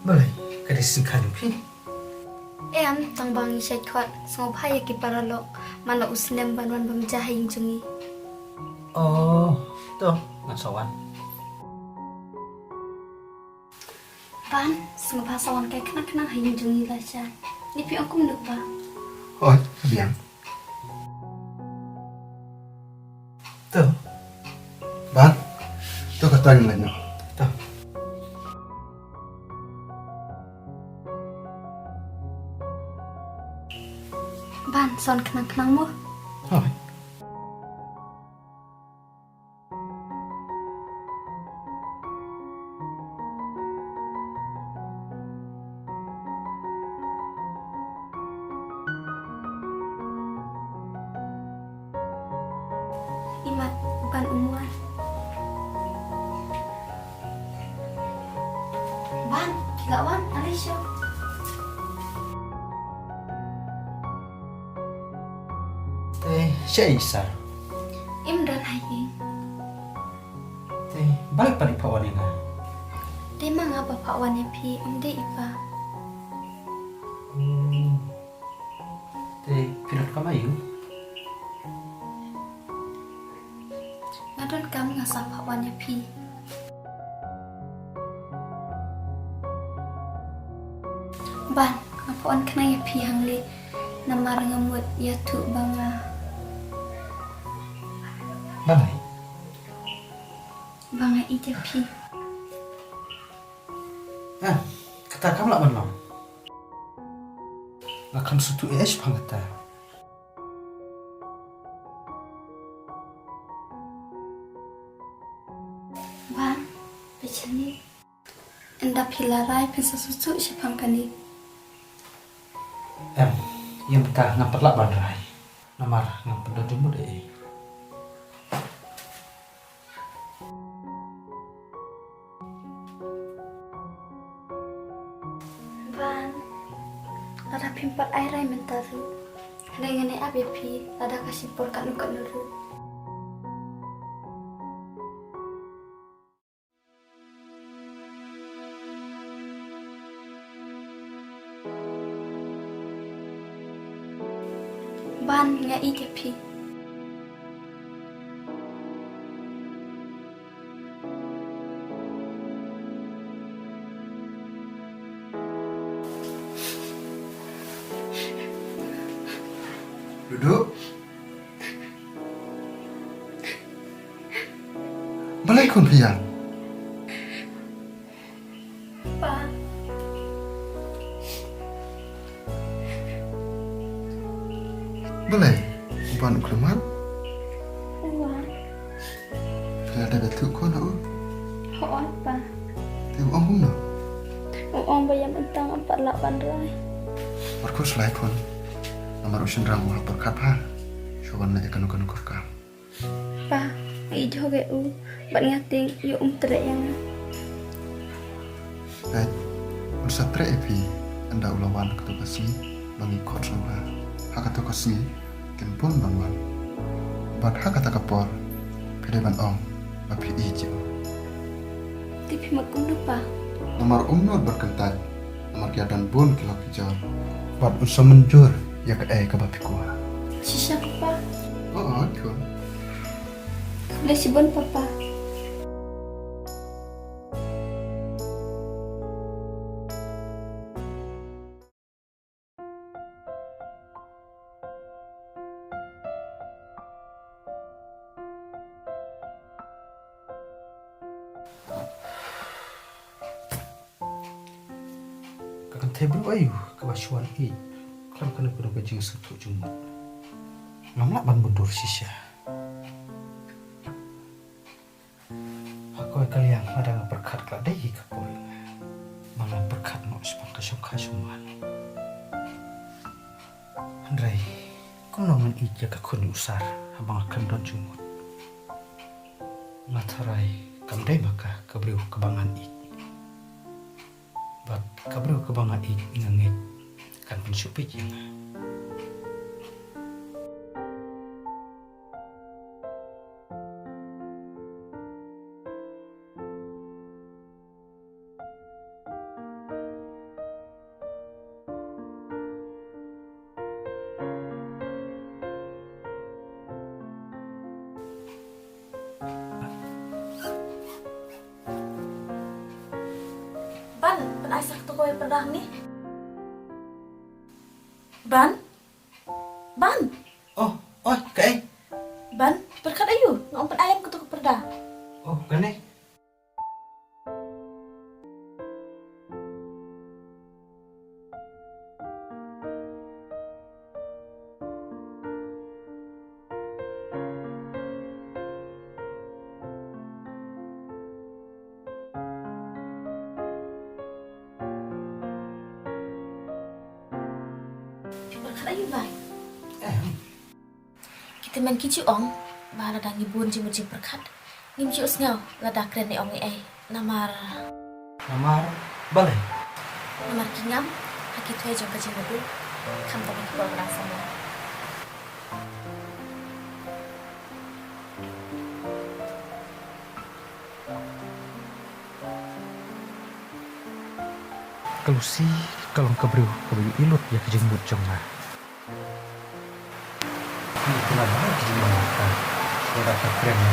Balai, kada singkan pi. Em tang bangi syai khot song phai ki paralok mana usnem banwan bam jahing jungi. Oh, tu ngan sawan. Ban song pasawan kai kena haying jungi la cha. Ni pi aku menuk ba. Ôi, biển. Tu, Bạn, tôi có tuần lại nữa. tu. Ban son kena mo. Oi. Imat ban umuan. Ban, kilawan Alisha. Teh, syai isar. Im dan haying. Teh, balik pada pawan ini. Dia manga bapak wan pi umde ipa. Teh, pinat kamayu. Ngadon kam ngasa pak wan pi. Ban, ngapa wan kena pi hangli namar ngemut ya tu banga. Balai. Banga ija pi. Ah, kata kamu lah benar. Akan suatu es pangata. Ban, becani. Enda pilarai pensa susu sipang kani. Yang betah ngapet lah bandrai. Namar ngapet dah jumbo deh. Ban, ada pimpat airai mentaru. Ngene abi pi, ada kasih por kat nuru. Ban nga ije pi. Duduk. Balai kun pian. Ban, Balai, ban uklemat. uang, Pila ada betul kau nak. hoon pa. Tiap om pun nak. Uang bayam entang empat lak bandrai. Marco selai pun. Namar usin rang wal berkat ha. Shoban na ikan ukan ukar. Pa, ijo ge u, bat ngating yu tere yang. Baik, unsatre epi anda ulawan ketukasi mengikut sama. Hak ketukasi kempun banwan. Bat hak kata kapor. Pede ban om, bapi ijo. Tipi makum lupa. Nomor umur berkentat, nomor kiadan bun kilok hijau. Bat unsur menjur ya ke ke bapi kuah. Sisa pa. Oh, cool. Boleh si bon papa. Kakan tebel ayu kebasuan i. Kalau kena guna bajing suatu jumut. Ngamlak ban mundur sisa. Aku kalian ada berkat keladai kapol. Malah berkat no sepang kasum-kasuman. Andrai, kau nongan ija ke kuni usar abang akan don jumut. Matarai kamdai maka kebriu kebangan i. Bat kebriu kebangan i ngangit kan pensupit yang. pedang nih. Ban? Ban? Oh, Kak. Ban, berkat ayu, ngompat ayam ke toko perda. Oh, kene. Berkat ayu, Ban. Kita main kicu ong, bahala dah ngibun jim berkat. Ngimci usngau, lada keren ni ong ai. Namar Balai. Namar kingam, haki tuai jong kacing mobil. Kam tak nak bawa berang sama. Kalau kebriu ilut ya kejembut jongna. Ini kenapa kejembut kan? Sudah keren yang